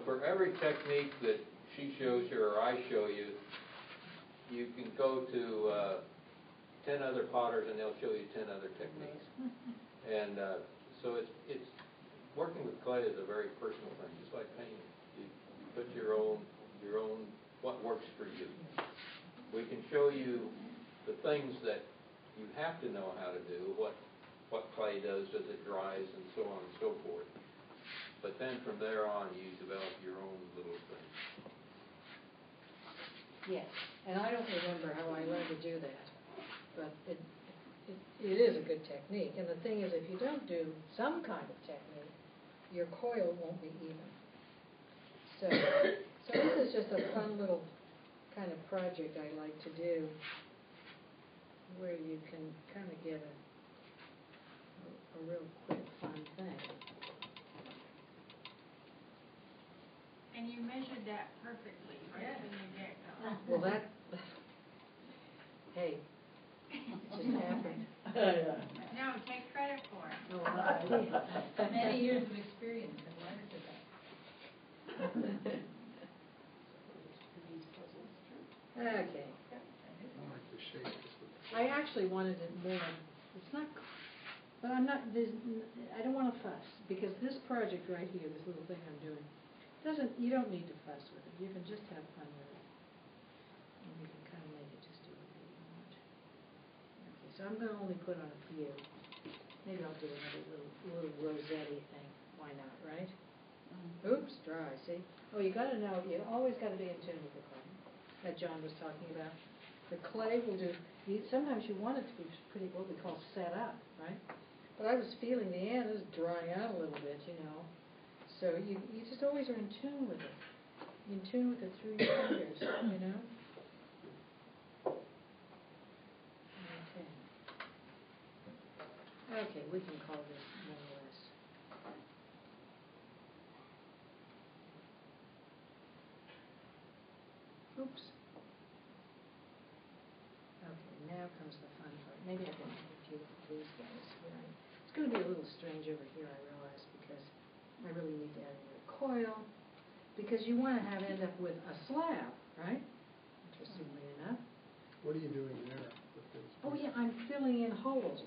for every technique that she shows you or I show you, you can go to 10 other potters and they'll show you 10 other techniques. And so it's working with clay is a very personal thing, just like painting. You put your own what works for you. We can show you the things that you have to know how to do, what clay does as it dries, and so on and so forth. But then from there on, you develop your own little thing. Yes, and I don't remember how I learned to do that, but it is a good technique. And the thing is, if you don't do some kind of technique, your coil won't be even. So this is just a fun little kind of project I like to do, where you can kind of get a real quick, fun thing. And you measured that perfectly, right, from the get-go. Well, that, hey, it just happened. No, take credit for it. Oh, I did. Many years of experience have led to that. Okay. I actually wanted it more. It's not, but I'm not. I don't want to fuss, because this project right here, this little thing I'm doing, you don't need to fuss with it. You can just have fun with it, and you can kind of make it just do whatever you want. Okay, so I'm going to only put on a few. Maybe I'll do another little rosetti thing. Why not, right? Oops, dry. See? Oh, you got to know. You always got to be in tune with the clay that John was talking about. The clay will do. Sometimes you want it to be pretty, what we call set up, right? But I was feeling the end is drying out a little bit, you know. So you just always are in tune with it. In tune with it through your fingers, you know. Okay. Okay, we can call this more or less. Oops. Okay, now comes the fun part. Maybe I can have a few of these guys. It's going to be a little strange over here, I realize, because I really need to add another coil. Because you want to end up with a slab, right? Interestingly enough. What are you doing there? Oh yeah, I'm filling in holes.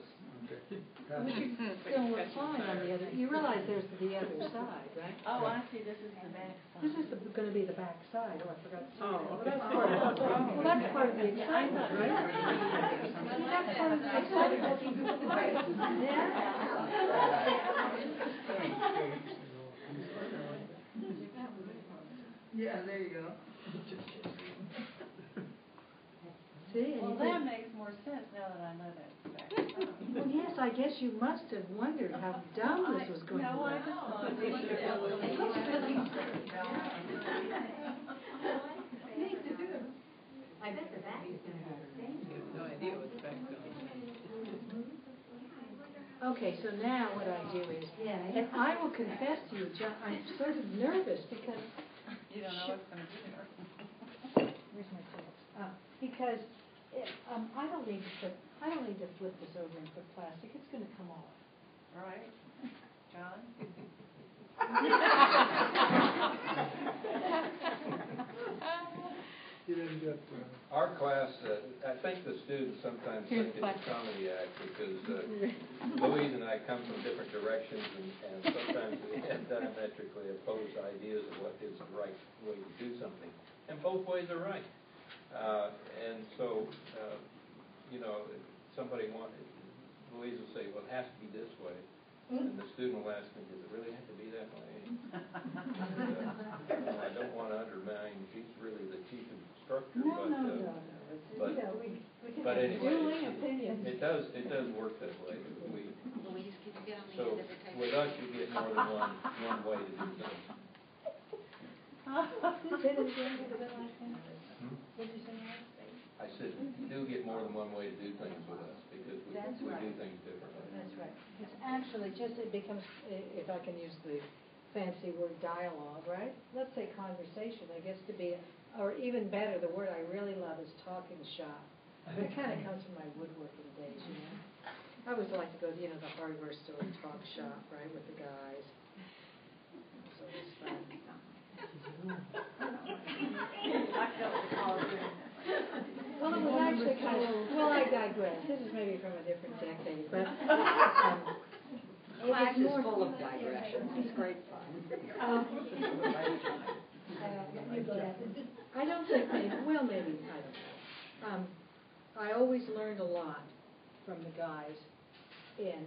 Okay. Which you still look fine on the other. You realize there's the other side, right? Oh, I see. This is the back side. This is going to be the back side. Oh, I forgot to say that. Oh, Well, that's part of it. Well, that's part of the excitement, right? That's part of the excitement. Yeah, there you go. See? Well, that makes more sense now that I know that. Well, yes, I guess you must have wondered how dumb this was going to No, I look. just thought maybe that was I bet the back is going to be the same. You have no idea what the back's going to be. Okay, so now what I do is, and I will confess to you, John, I'm sort of nervous because... You don't know what's going to be there. Where's my clips? Because I don't need to flip this over and put plastic. It's going to come off. All right. John? You didn't get... Our class, I think the students sometimes think it's a comedy act because Louise and I come from different directions, and sometimes we have diametrically opposed ideas of what is the right way to do something. And both ways are right. And so, you know, Louise will say, well, it has to be this way. And the student will ask me, does it really have to be that way? And I don't want to undermine, she's really the chief instructor. No. But anyway, it does work that way. Louise, can you get on the So end of the table? with us, you get more than one way to do things. Say that again. What was that last thing? What did you say now? I said, you do get more than one way to do things with us because we do things differently. That's right. It's actually just, it becomes, if I can use the fancy word, dialogue, right? Let's say conversation. It gets to be, or even better, the word I really love is talking shop. It kind of comes from my woodworking days, you know. I always like to go to, the hardware store and talk shop, right, with the guys. So it's fun. Well, it was actually kind of, well, I digress. This is maybe from a different decade, but Class is full of digressions, it's great fun. I don't think maybe, well, maybe, I don't know. I always learned a lot from the guys in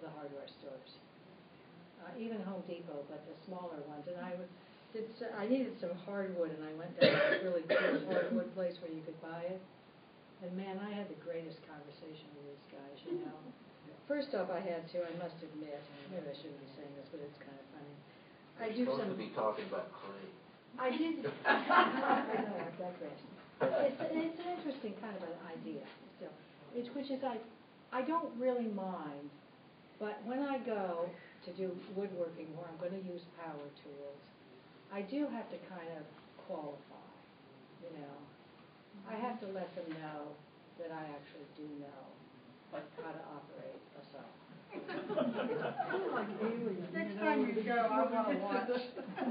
the hardware stores. Even Home Depot, but the smaller ones. And I needed some hardwood, and I went down to this really cool hardwood place where you could buy it. And man, I had the greatest conversation with these guys, you know. First off, I must admit, maybe I shouldn't be saying this, but it's kind of funny. I do Supposed some. to be talking about clay. I did. I know, I digress. It's an interesting kind of an idea still. Which is I don't really mind, but when I go to do woodworking where I'm going to use power tools, I do have to kind of qualify, you know. I have to let them know that I actually do know how to operate a saw. Next time you go, I want to watch.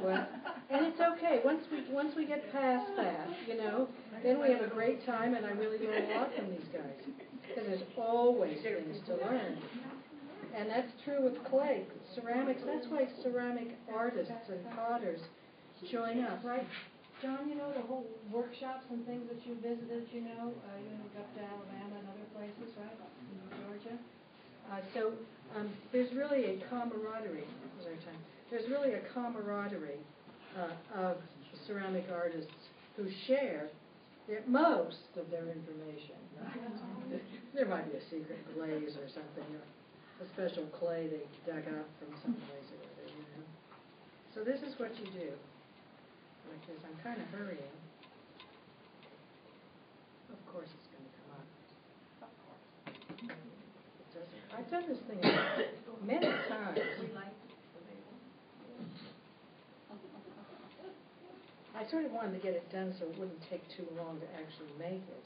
Well, and it's okay, once we get past that, you know, then we have a great time, and I really learn a lot from these guys, because there's always things to learn. And that's true with clay, ceramics. That's why ceramic artists and potters join up, right? John, you know the whole workshops and things that you visited, you moved up to Alabama and other places, right, in Georgia? There's really a camaraderie. This is our time. There's really a camaraderie of ceramic artists who share most of their information. There might be a secret glaze or something, or a special clay they dug up from someplace or other, you know. So this is what you do. Because I'm kind of hurrying. Of course it's going to come up. Of course. It doesn't. I've done this thing many times. I sort of wanted to get it done so it wouldn't take too long to actually make it.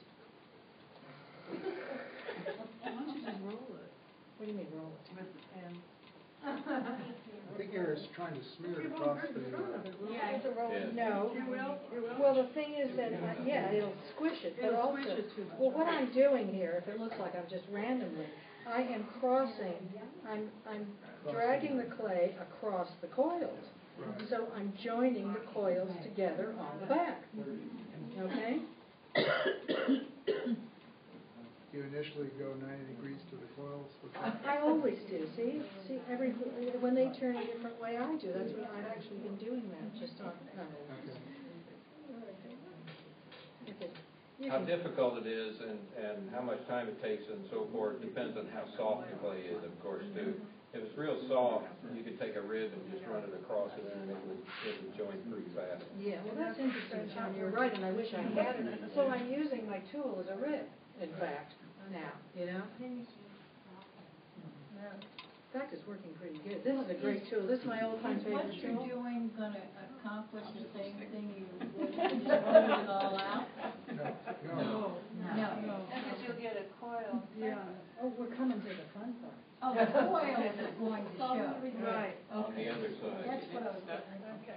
Why don't you just roll it? What do you mean roll it? With the pen. I think you're just trying to smear it across the, Yeah. No. It will? Well, the thing is that, it'll squish it, but It'll also, squish it too much. well, what I'm doing here, if it looks like I'm just randomly, I am crossing, I'm dragging the clay across the coils. right. So I'm joining the coils together on the back, okay? You initially go 90 degrees to the coils. I always do, see, when they turn a different way, I do. That's what I've actually been doing that, just on. How difficult it is and how much time it takes and so forth depends on how soft the clay is, of course, too. If it's real soft, you could take a rib and just run it across it and it would join pretty fast. Yeah, well, that's interesting, John. You're right, and I wish I had it. So I'm using my tool as a rib, in fact, now, you know? In fact, it's working pretty good. This is a great tool. This is my old-time favorite What you're tool. doing gonna accomplish the same thing you would if you rolled it all out? No. No. Because you'll get a coil. Yeah. Oh, we're coming to the fun part. Oh, the coil is going to show. Right. On the other side. That's what I was getting. Okay.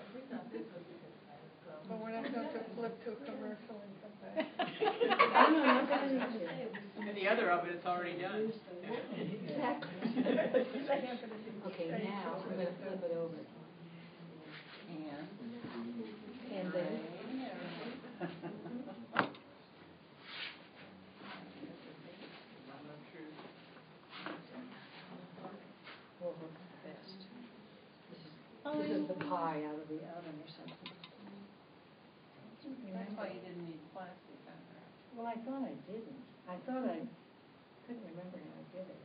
But we're not going to flip to a commercial and come back. No, not that I need to. And the other of it is already done. Exactly. Okay, now I'm going to flip it over. And then. We'll hook the best. This is the pie out of the oven or something. That's why you didn't need plastic on there. Well, I thought I didn't. I thought I couldn't remember how I did it.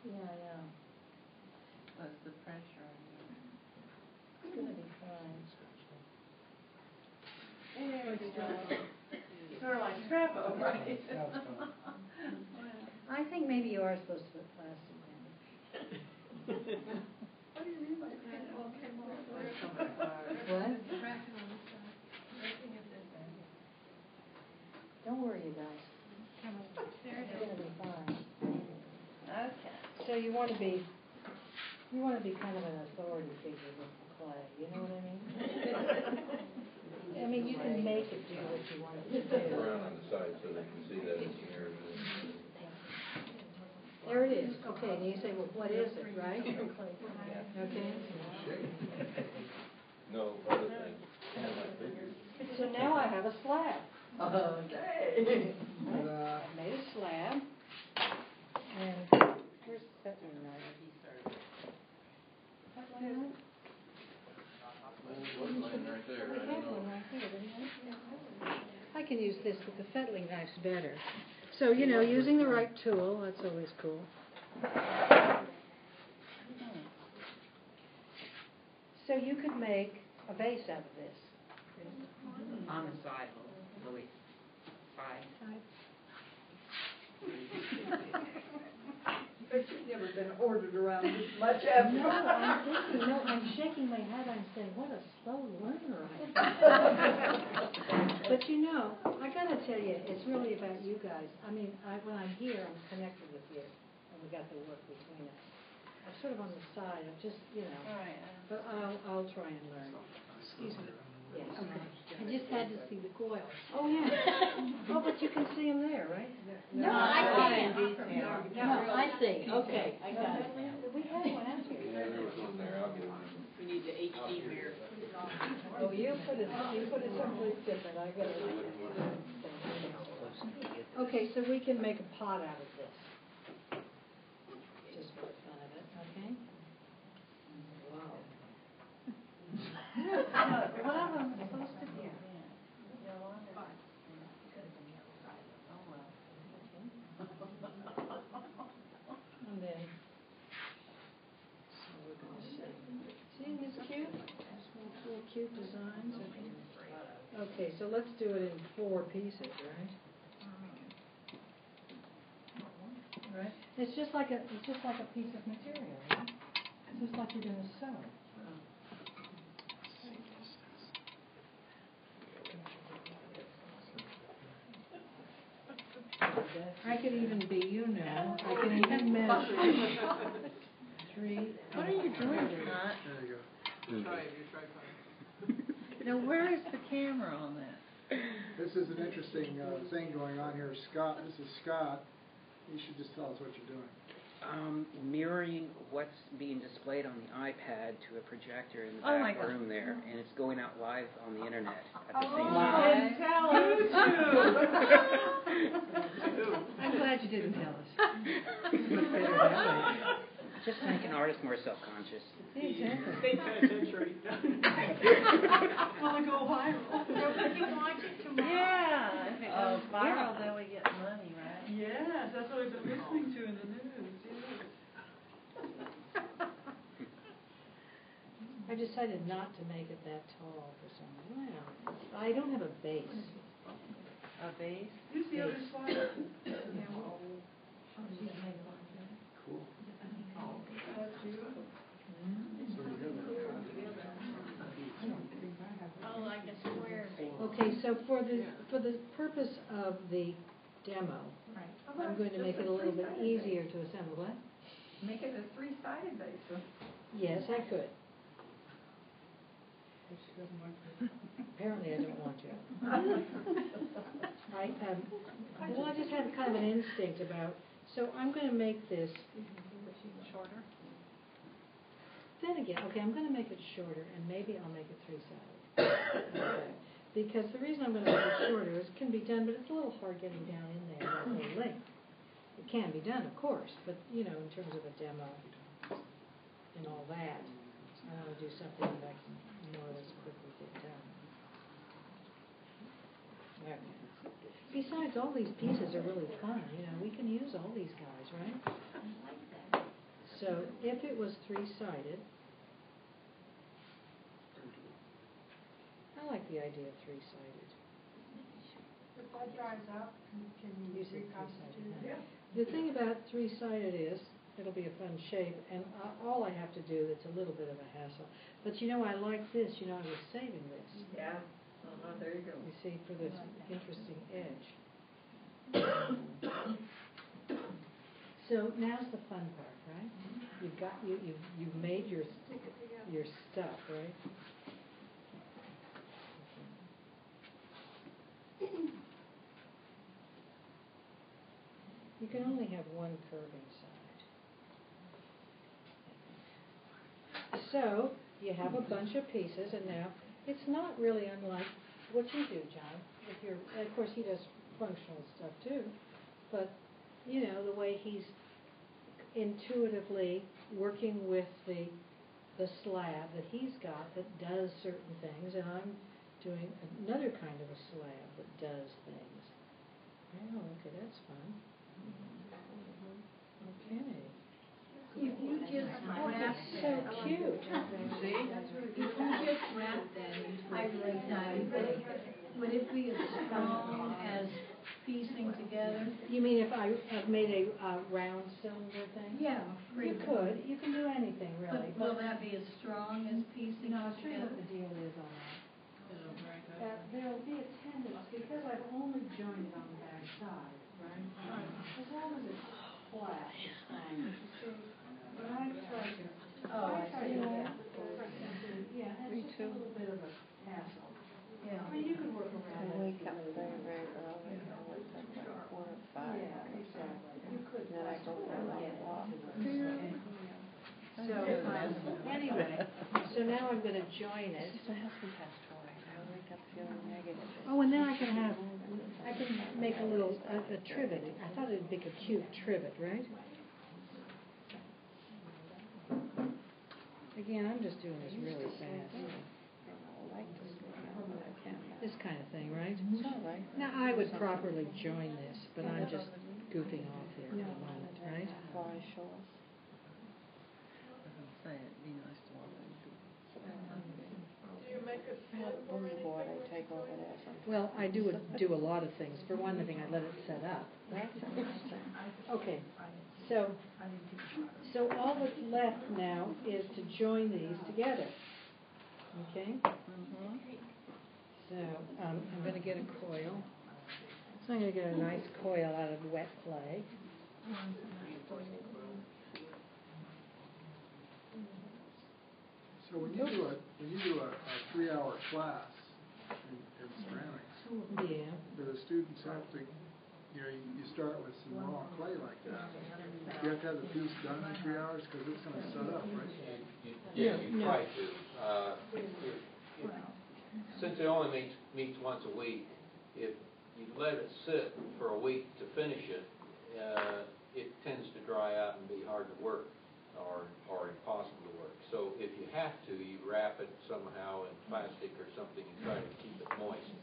Yeah, I know. Plus the pressure on you. It's going to be fine. There we go. Sort of like Scrappo, right? That's fine. I think maybe you are supposed to put plastic in. What do you mean by that? All came off. What? Cracking on the side. Looking at this end. Don't worry, you guys. Come on. There It's it going to is. be fine. Okay. So you want to be You want to be kind of an authority figure with the clay, you know what I mean? I mean, you can make it do what you want it to do. Around on the side so they can see that it's here. There it is. Okay, and you say, well, what is it, right? Okay. No, other thing. And my figures. So now I have a slab. Okay. I made a slab. And where's the settling knife? Settling knife? What's mine right there? We I have don't know. one right here, didn't we? I can use this, but the fettling knife's better. So, you know, using the right tool, that's always cool. So you could make a vase out of this. On the side, Louis. Side. But you've never been ordered around this much, have you? No, I'm thinking, no, I'm shaking my head, I'm saying, what a slow learner I am. But you know, I gotta tell you, it's really about you guys. I mean, when I'm here, I'm connected with you, and we got the work between us. I'm sort of on the side, I'm just, you know, but I'll try and learn. Excuse me. Yes. Okay. I just had to see the coils. Oh, yeah. Oh, but you can see them there, right? No, I can't. No, I see. Okay, I got it now. We had one out here. Yeah, there was one there. I'll get one. We need the HD mirror. Oh, you put it someplace different, I got it. Okay, so we can make a pot out of this. Just for the fun of it, okay? Wow. What am I supposed to do? And then, so we're going to say, see, Miss Cute? Little cute designs. Okay, so let's do it in 4 pieces, right? Right. It's just like a piece of material, right? It's just like you're going to sew. I could even be, you know, I can even measure. 3. What are you doing, Scott? There you go. Now, where is the camera on that? This is an interesting thing going on here. Scott, this is Scott. You should just tell us what you're doing. Mirroring what's being displayed on the iPad to a projector in the Oh my back God. room there, and it's going out live on the internet at the Oh, same wow. time. I'm glad you didn't tell us. Just to make an artist more self-conscious. Exactly. Will it go viral? Nobody can watch it tomorrow. Yeah, if it goes viral, then we get money, right? Yes, that's what I've been listening to in the news, yes. I decided not to make it that tall for some reason. Well, I don't have a base. A vase? Use the other side. Cool. That's beautiful. Oh, like a square base. Okay, so for the purpose of the demo, I'm going to make it a little bit easier to assemble. What? Make it a 3-sided vase. Yes, I could. Apparently, I don't want to. Well, I just have kind of an instinct about. So I'm going to make this Shorter? Then again, okay, I'm going to make it shorter, and maybe I'll make it 3-sided. Okay. Because the reason I'm going to make it shorter is it can be done, but it's a little hard getting down in there that whole length. It can be done, of course, but you know, in terms of a demo and all that, I want to do something that I can more or less quickly get done. Okay. Besides, all these pieces are really fun. You know, we can use all these guys, right? So if it was 3-sided, I like the idea of 3-sided. If that dries out, can You you said reconstitute 3-sided. it? The thing about 3-sided is, it'll be a fun shape, and all I have to do, it's a little bit of a hassle. But you know, I like this, you know, I was saving this. Yeah. There you go. You see, for this interesting edge. So now's the fun part, right? You've got, you've made your stuff, right? You can only have one curving side. So, you have a bunch of pieces, and now, it's not really unlike what you do, John. If you're, and of course, he does functional stuff too, but, you know, the way he's intuitively working with the slab that he's got that does certain things, and I'm doing another kind of a slab that does things. Oh, okay, that's fun. Okay. If you just wrap, So cute. see? If you just wrap that into a three-time thing, would it be as strong as piecing together? You mean if I have made a round cylinder thing? Yeah. You could. You can do anything, really. But will that be as strong as piecing No, I'll show you together? what the deal is on that. There'll be a tendency, because I've only joined it on the back side, right? As long as it's flat, it's fine. But I try to, yeah, it's just a little bit of a hassle. Yeah. I mean, you can work around it. I wake up very, very early, I wake up like 4 or 5. Yeah, exactly. You could. Then I go for a long walk. So, anyway, so now I'm gonna join it. My husband passed away, I wake up feeling negative. Oh, and then I can make a little, a trivet. I thought it'd make a cute trivet, right? Again, I'm just doing this really fast. I like this one, I can't. This kind of thing, right? It's all right. Now, I would properly join this, but I'm just goofing off here for the moment, right? Before I show us. Do you make a I have a boom board I take over there sometimes. Well, I do a lot of things. For one thing, I let it set up. That's interesting. Okay, so all that's left now is to join these together. Okay? So, I'm going to get a coil. So I'm going to get a nice coil out of wet clay. So when you do a 3-hour class in ceramics, Yeah. do the students have to, you know, you start with some raw clay like that. You have to have the piece done in 3 hours because it's going to set up, right? Yeah, you try to. Since it only meets once a week, if you let it sit for a week to finish it, it tends to dry out and be hard to work or impossible to work. So if you have to, you wrap it somehow in plastic or something and try to keep it moist.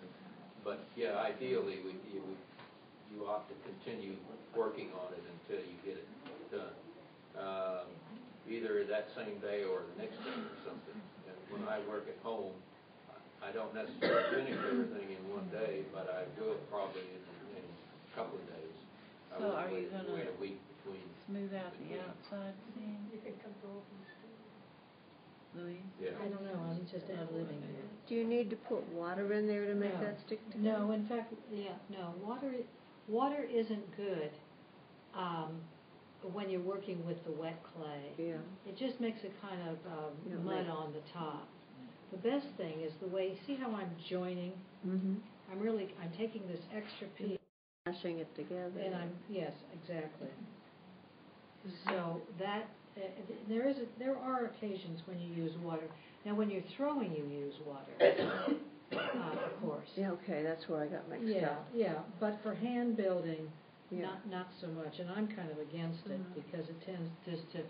But yeah, ideally, you ought to continue working on it until you get it done. Either that same day or the next day or something. And when I work at home, I don't necessarily finish everything in one day, but I do it probably in a couple of days. So are you gonna wait a week between? Smooth out the outside seam, You can come over. Louise? Yeah. I don't know, I'm just ad-libbing here. Do you need to put water in there to make No. that stick together? No, in fact, no, water isn't good, when you're working with the wet clay. Yeah. It just makes a kind of, Yeah, mud right. on the top. The best thing is the way, see how I'm joining? Mm-hmm. I'm taking this extra piece, Mashing it together. and yes, exactly. So that, there are occasions when you use water. Now, when you're throwing, you use water, of course. Yeah, okay, that's where I got mixed up. Yeah, but for hand building, Yeah. not so much, and I'm kind of against it because it tends just to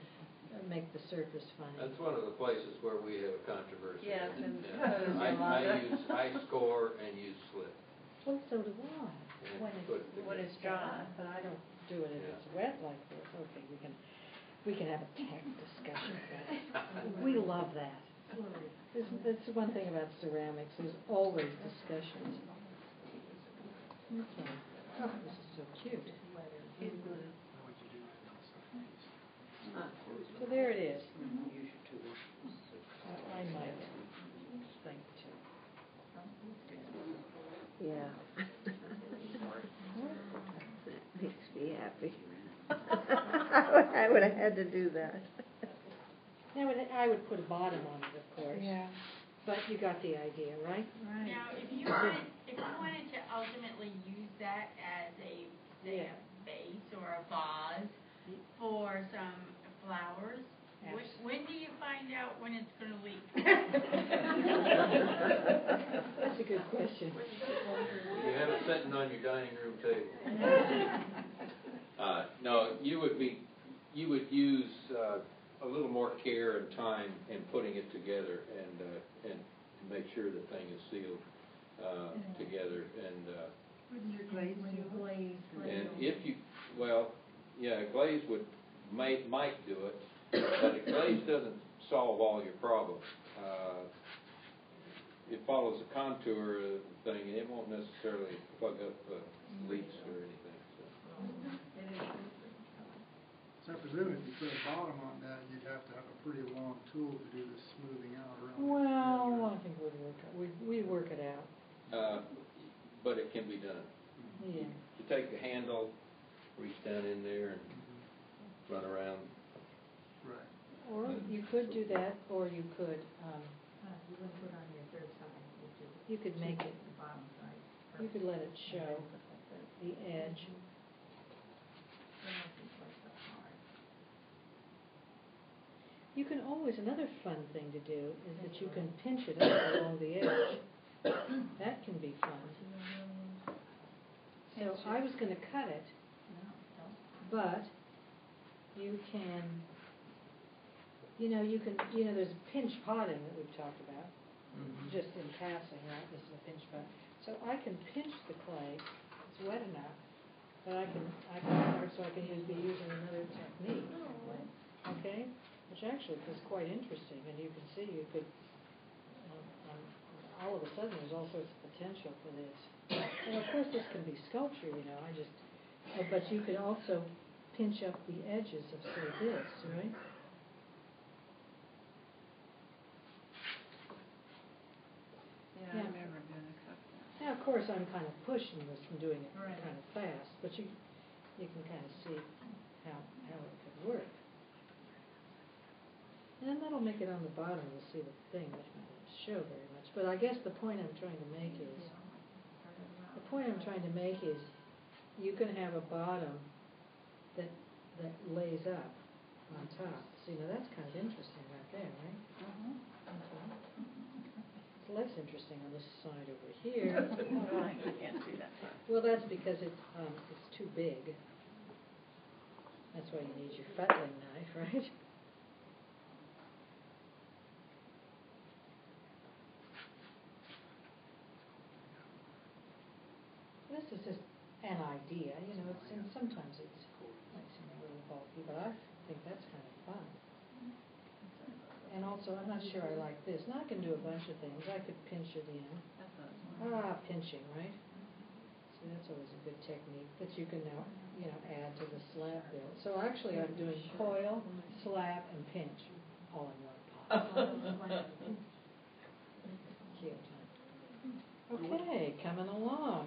make the surface funny. That's one of the places where we have a controversy. Yeah, And, it's imposed, I score and use slip. Well, so do I. Yeah, When good. When it's dry. But I don't do it if it's wet like this. Okay, we can have a tech discussion about it. We love that. That's one thing about ceramics, there's always discussions. Okay. Oh, this is so cute. So there it is. I might think too. Yeah. That makes me happy. I would have had to do that. Now, I would put a bottom on it, of course. Yeah. But you got the idea, right? Right. Now, if you wanted to ultimately use that as a, say, Yeah. a base or a vase for some flowers, when do you find out when it's gonna leak? That's a good question. You have it sitting on your dining room table. No, you would use a little more care and time in putting it together and make sure the thing is sealed together Wouldn't your glaze do? and if you, well, yeah, a glaze might do it, but a glaze doesn't solve all your problems. It follows the contour of the thing, and it won't necessarily plug up leaks or anything. So I presume if you put a bottom on that, you'd have to have a pretty long tool to do the smoothing out around the Well, edge, I think we'd work it out. But it can be done. Yeah. You take the handle, reach down in there, and run around. right. Or you could do that, or you could, You wouldn't put on your third side, would you? you could make it, The bottom side. you could let it show the edge. That might be quite so hard. You can always, another fun thing to do is that you can pinch it up along the edge. That can be fun. So I was gonna cut it, No, don't. but you can, there's a pinch potting that we've talked about, just in passing, right, this is a pinch pot. So I can pinch the clay, it's wet enough, but I can start so I can be using another technique, okay? Which actually is quite interesting, and you can see you could, all of a sudden, there's all sorts of potential for this. And of course, this can be sculpture, but you could also pinch up the edges of, say, this, right? Yeah, I remember doing a couple. Now, of course, I'm kind of pushing this from doing it Right. kind of fast, but you can kind of see how it could work. And then that'll make it on the bottom, you'll see the thing, which might not show very much. But I guess the point I'm trying to make is, you can have a bottom that lays up on top. See, now that's kind of interesting right there, right? It's less interesting on this side over here. I can't see that part. Well, that's because it's too big. That's why you need your fettling knife, right? This is just an idea, and sometimes it might seem a little bulky, but I think that's kind of fun. And also, I'm not sure I like this. Now I can do a bunch of things. I could pinch it in. Pinching, right? See, that's always a good technique that you can now, add to the slab build. So actually, I'm doing coil, slab, and pinch all in one pot. Cute, huh? Okay, coming along.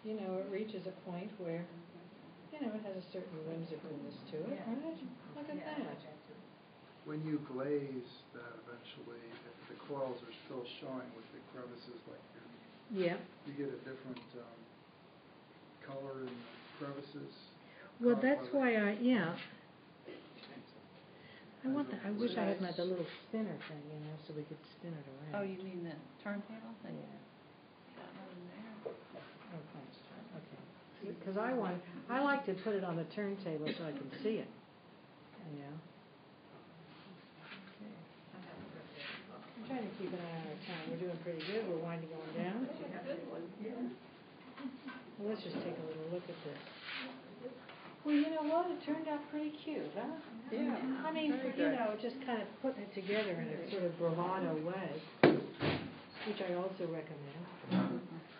It reaches a point where, it has a certain whimsicalness to it, right? Look at that. When you glaze that eventually, if the coils are still showing with the crevices like Yeah. you get a different color in the crevices. Well, caused that's by the- why I wish I had the little spinner thing, so we could spin it around. Oh, you mean the turntable thing? Yeah. Got one in there. Okay. Because I like to put it on the turntable so I can see it, Okay. I'm trying to keep an eye on our time. We're doing pretty good. We're winding on down. Well, let's just take a little look at this. Well, you know what? It turned out pretty cute, huh? Yeah. I mean, very good. just kind of putting it together in a sort of bravado way, which I also recommend.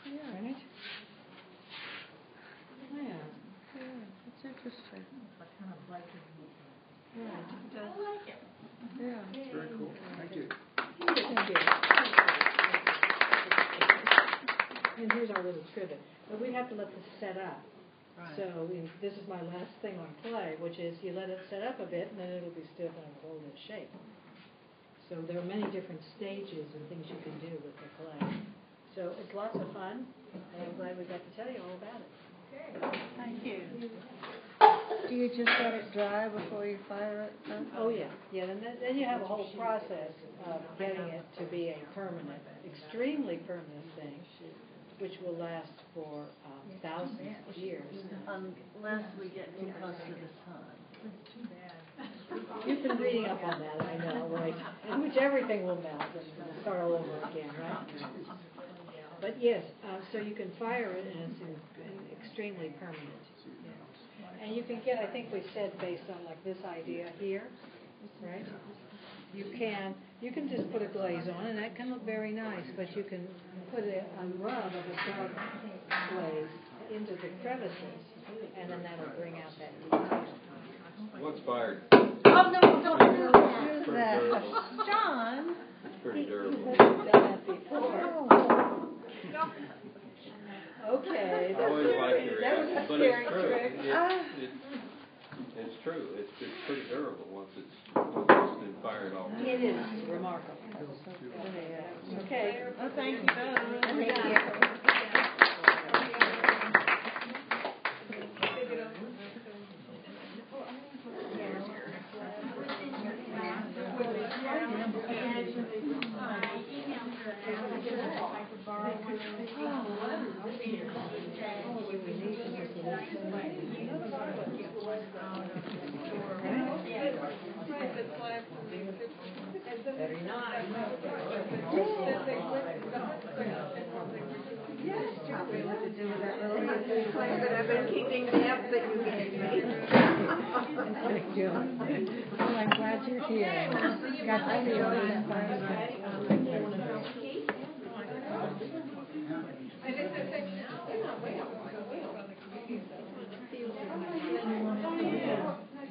Yeah. Right? Yeah. It's interesting. What kind of light is it? Right. I like it. Yeah. It's very cool. Thank you. Thank you. And here's our little trivet. But we have to let this set up. So this is my last thing on clay, which is you let it set up a bit and then it'll be stiff and it'll hold its shape. So there are many different stages and things you can do with the clay. So it's lots of fun, and I'm glad we got to tell you all about it. Thank you. Do you just let it dry before you fire it? Oh, yeah, and then you have a whole process of getting it to be a permanent, extremely permanent thing, which will last for thousands of years. Unless we get too close to the sun. You've been reading up on that, I know, right? In which everything will melt and start all over again, right? But yes, so you can fire it and it's extremely permanent. And you can get, I think we said based on like this idea here, right? You can just put a glaze on and that can look very nice, but you can put a rub of a dark glaze into the crevices and then that'll bring out that detail. What's fired? Oh, no, don't do Pretty that. durable. John. It's pretty durable. We've done that before. Okay. I always like your That was reaction, a but scary it's true. trick. It's true. It's pretty durable once it's been fired off. It is remarkable. Okay. Oh, thank you both. Thank you. Very nice. Probably what to do with that little clay that I've been keeping the app that you gave me. Thank you. Well, I'm glad you're here. Got to see you on Friday.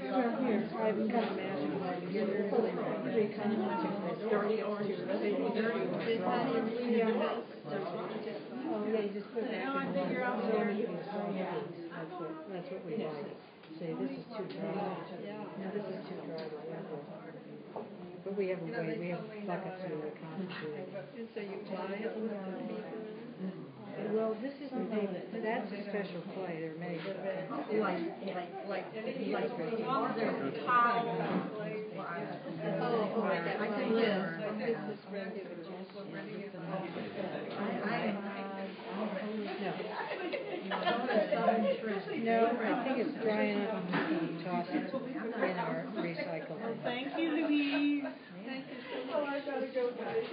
Well, here, I've got a magic ball together. Three kinds of dirty or dirty. Oh, yeah, you just put it back in the water. That's what we like. Say, this is too dry. No, this is too dry to work with. But we have a way, we have buckets we would concentrate. And so you buy it with the people? Well, this isn't, that's a special clay. There are many Like There's a pile of clay. I can live. This regular, what regular? No, I think it's dry enough to toss it in our recycle. Thank you, Louise. Thank you so much. Oh, I gotta go, guys.